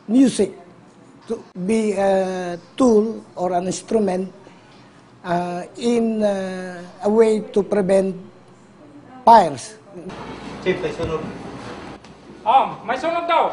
music to be a tool or an instrument in a way to prevent fires. Chief, may sunog. May sunog daw.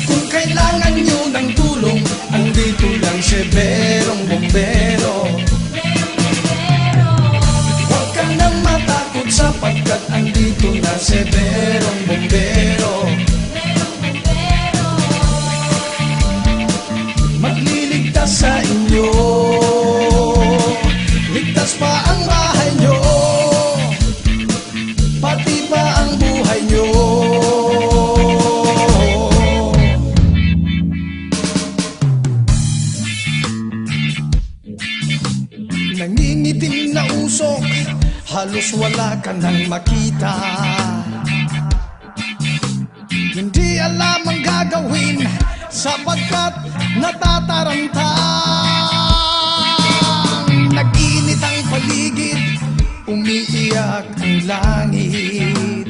Kung kailangan nyo ng tulong, andito lang si Berong Bombero. Huwag ka nang matakot sapagkat andito na si Berong Bombero. Magliligtas sa inyo, ligtas pa ang bahay nyo, pati pa ang buhay nyo. Nangingitim na usok, halos wala ka nang makita. Hindi alam ang gagawin sapagkat natataranta. Nag-init ang paligid, umiiyak ang langit.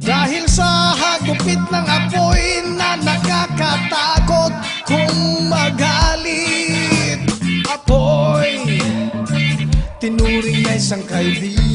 Dahil sa hagupit ng apoy na nakakatakot kung magalit. Apoy, tinuring na isang kaibigan.